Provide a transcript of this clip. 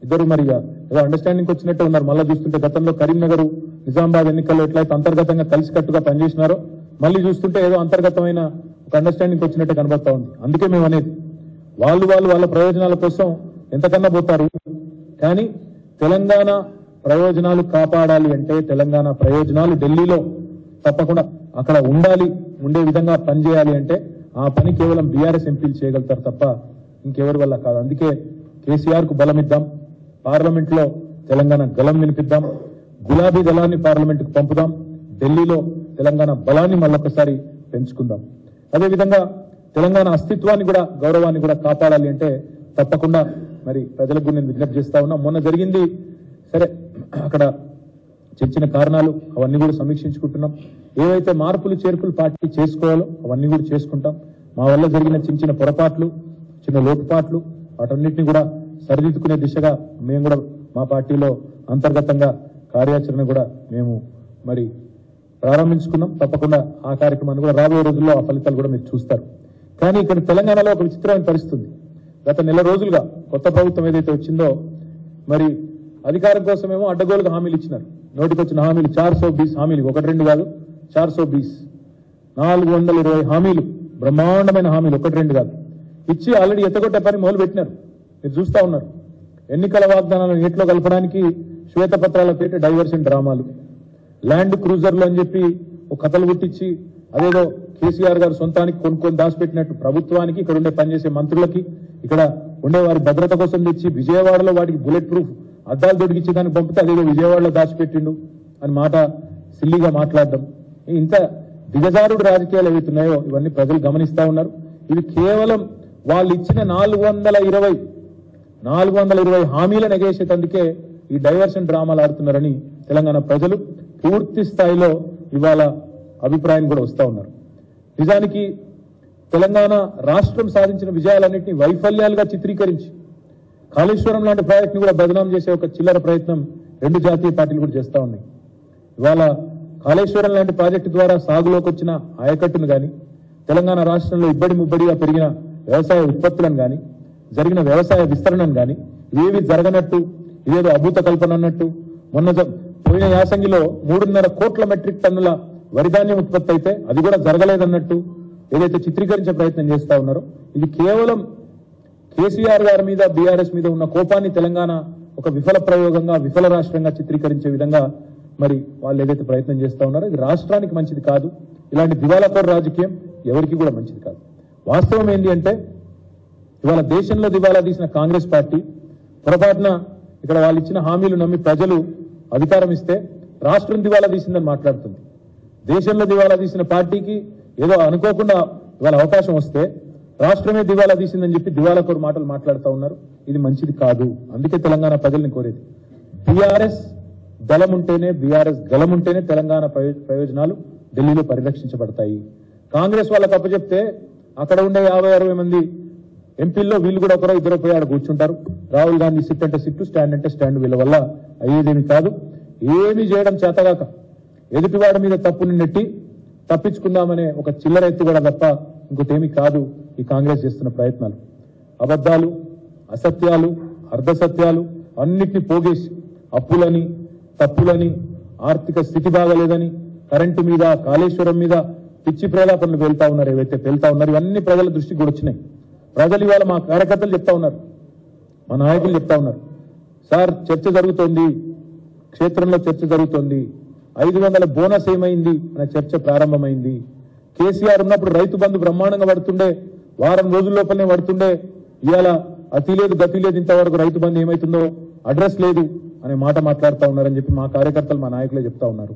ఇద్దరు మరిగా ఏదో అండర్స్టాండింగ్ వచ్చినట్టే ఉన్నారు. మళ్ళీ చూస్తుంటే గతంలో కరీంనగర్ నిజామాబాద్ ఎన్నికల్లో ఎట్లయితే అంతర్గతంగా కలిసికట్టుగా పనిచేసినారో మళ్ళీ చూస్తుంటే ఏదో అంతర్గతమైన ఒక అండర్స్టాండింగ్ వచ్చినట్టే కనబడతా ఉంది. అందుకే మేము అనేది వాళ్ళ ప్రయోజనాల కోసం ఎంతకన్నా పోతారు. కానీ తెలంగాణ ప్రయోజనాలు కాపాడాలి అంటే తెలంగాణ ప్రయోజనాలు ఢిల్లీలో తప్పకుండా అక్కడ ఉండే విధంగా పనిచేయాలి అంటే ఆ పని కేవలం బీఆర్ఎస్ ఎంపీలు చేయగలుగుతారు తప్ప ఇంకెవరి వల్ల కాదు. అందుకే కేసీఆర్ కు బలం ఇద్దాం, పార్లమెంట్ లో తెలంగాణ గలం వినిపిద్దాం, గులాబీ దళాన్ని పార్లమెంట్ కు పంపుదాం, ఢిల్లీలో తెలంగాణ బలాన్ని మళ్ళొకసారి పెంచుకుందాం. అదేవిధంగా తెలంగాణ అస్తిత్వాన్ని కూడా గౌరవాన్ని కూడా కాపాడాలి అంటే తప్పకుండా మరి ప్రజలకు నేను విజ్ఞప్తి చేస్తా ఉన్నా. మొన్న జరిగింది సరే, అక్కడ చర్చిన కారణాలు అవన్నీ కూడా సమీక్షించుకుంటున్నాం. ఏవైతే మార్పులు చేర్పులు పార్టీ చేసుకోవాలో అవన్నీ కూడా చేసుకుంటాం. మా వల్ల జరిగిన చిన్న పొరపాట్లు, చిన్న లోటుపాట్లు వాటన్నిటిని కూడా సరిదిద్దుకునే దిశగా మేము కూడా మా పార్టీలో అంతర్గతంగా కార్యాచరణ కూడా మేము మరి ప్రారంభించుకున్నాం. తప్పకుండా ఆ కార్యక్రమాన్ని కూడా రాబోయే రోజుల్లో ఆ ఫలితాలు కూడా మీరు చూస్తారు. కానీ ఇక్కడ తెలంగాణలో ఒక విచిత్రమైన పరిస్థితి. గత నెల రోజులుగా కొత్త ప్రభుత్వం ఏదైతే వచ్చిందో మరి అధికారం కోసమేమో అడ్డగోలుగా హామీలు ఇచ్చినారు. నోటికొచ్చిన హామీలు 420 హామీలు, 1-2 కాదు, 420 420 హామీలు, బ్రహ్మాండమైన హామీలు, 1-2 కాదు ఇచ్చి ఆల్రెడీ ఎత్తగొట్టే పని మొదలు పెట్టినారు. మీరు చూస్తా ఉన్నారు. ఎన్నికల వాగ్దానాలను నీటిలో కలపడానికి శ్వేతపత్రాల పేట డైవర్షన్ డ్రామాలు, ల్యాండ్ క్రూజర్లు అని చెప్పి ఒక కథలు పుట్టించి అదేదో కేసీఆర్ గారు సొంతానికి కొనుక్కొని దాచిపెట్టినట్టు ప్రభుత్వానికి, ఇక్కడ ఉండే పనిచేసే మంత్రులకి, ఇక్కడ ఉండే వారి భద్రత కోసం తెచ్చి విజయవాడలో వాటికి బుల్లెట్ ప్రూఫ్ అద్దాలు దొరికించి దానికి పంపితే అదేదో విజయవాడలో దాచిపెట్టిండు అని మాట సిల్లీగా మాట్లాడడం. ఇంత దిగజారుడు రాజకీయాలు ఏవైతున్నాయో ఇవన్నీ ప్రజలు గమనిస్తా ఉన్నారు. ఇవి కేవలం వాళ్ళు ఇచ్చిన 420 హామీలను ఎగేసేటందుకే ఈ డైవర్షన్ డ్రామాలు ఆడుతున్నారని తెలంగాణ ప్రజలు పూర్తి స్థాయిలో ఇవాళ అభిప్రాయం కూడా వస్తా ఉన్నారు. నిజానికి తెలంగాణ రాష్ట్రం సాధించిన విజయాలన్నింటినీ వైఫల్యాలుగా చిత్రీకరించి కాళేశ్వరం లాంటి ప్రాజెక్టును కూడా బదనాం చేసే ఒక చిల్లర ప్రయత్నం రెండు జాతీయ పార్టీలు కూడా చేస్తా ఉన్నాయి. ఇవాళ కాళేశ్వరం లాంటి ప్రాజెక్టు ద్వారా సాగులోకి వచ్చిన ఆయకట్టును గాని, తెలంగాణ రాష్ట్రంలో ఇబ్బడి ముబ్బడిగా పెరిగిన వ్యవసాయ ఉత్పత్తులను గాని, జరిగిన వ్యవసాయ విస్తరణను గాని ఏవి జరగనట్టు, ఇదేదో అభూత కల్పన అన్నట్టు, పోయిన యాసంగిలో 3.5 కోట్ల మెట్రిక్ టన్నుల వరిధాన్యం ఉత్పత్తి అయితే అది కూడా జరగలేదన్నట్టు ఏదైతే చిత్రీకరించే ప్రయత్నం చేస్తా ఉన్నారో ఇది కేవలం కేసీఆర్ గారి మీద, బీఆర్ఎస్ మీద ఉన్న కోపాన్ని తెలంగాణ ఒక విఫల ప్రయోగంగా, విఫల రాష్ట్రంగా చిత్రీకరించే విధంగా మరి వాళ్ళు ఏదైతే ప్రయత్నం చేస్తా ఉన్నారో ఇది రాష్ట్రానికి మంచిది కాదు. ఇలాంటి దివాలాకోరు రాజకీయం ఎవరికి కూడా మంచిది కాదు. వాస్తవం ఏంటి అంటే ఇవాళ దేశంలో దివాలా తీసిన కాంగ్రెస్ పార్టీ పొరపాటున ఇక్కడ వాళ్ళు ఇచ్చిన హామీలు నమ్మి ప్రజలు అధికారం ఇస్తే రాష్ట్రం దివాలా తీసిందని మాట్లాడుతుంది. దేశంలో దివాలా తీసిన పార్టీకి ఏదో అనుకోకుండా ఇవాళ అవకాశం వస్తే రాష్ట్రమే దివాలా తీసిందని చెప్పి దివాలాకోరు మాటలు మాట్లాడుతూ ఉన్నారు. ఇది మంచిది కాదు. అందుకే తెలంగాణ ప్రజల్ని కోరేది బీఆర్ఎస్ దళం ఉంటేనే, బీఆర్ఎస్ గలం ఉంటేనే తెలంగాణ ప్రయోజనాలు ఢిల్లీలో పరిరక్షించబడతాయి. కాంగ్రెస్ వాళ్ళకి అప్పచెప్తే అక్కడ ఉండే 50-60 మంది ఎంపీల్లో వీళ్ళు కూడా ఒకరో ఇద్దరు పోయి ఆడ కూర్చుంటారు. రాహుల్ గాంధీ సిట్ అంటే సిట్టు, స్టాండ్ అంటే స్టాండ్. వీళ్ళ వల్ల అయ్యేదేమి కాదు. ఏమి చేయడం చేతగాక ఎదుటివాడి మీద తప్పుని నెట్టి తప్పించుకుందామనే ఒక చిల్లర ఎత్తుగడ తప్ప ఇంకోటేమీ కాదు ఈ కాంగ్రెస్ చేస్తున్న ప్రయత్నాలు. అబద్దాలు, అసత్యాలు, అర్ధసత్యాలు అన్నిటినీ పోగేసి అప్పులని, తప్పులని, ఆర్థిక స్థితి బాగలేదని, కరెంటు మీద, కాళేశ్వరం మీద పిచ్చి ప్రేలాపనలు వెళ్తా ఉన్నారు. ఏవైతే వెళ్తా ఉన్నారు ఇవన్నీ ప్రజల దృష్టికి కూడా వచ్చినాయి. ప్రజలు ఇవాళ మా కార్యకర్తలు చెప్తా ఉన్నారు, మా నాయకులు చెప్తా ఉన్నారు, సార్ చర్చ జరుగుతోంది, క్షేత్రంలో చర్చ జరుగుతోంది, 500 బోనస్ ఏమైంది అనే చర్చ ప్రారంభమైంది. కేసీఆర్ ఉన్నప్పుడు రైతు బంధు బ్రహ్మాండంగా పడుతుండే, వారం రోజుల లోపలనే పడుతుండే. ఇవాళ అతి లేదు గతి లేదు, ఇంతవరకు రైతు బంధు ఏమైతుందో అడ్రస్ లేదు అనే మాట మాట్లాడుతూ ఉన్నారని చెప్పి మా కార్యకర్తలు, మా నాయకులే చెప్తా ఉన్నారు.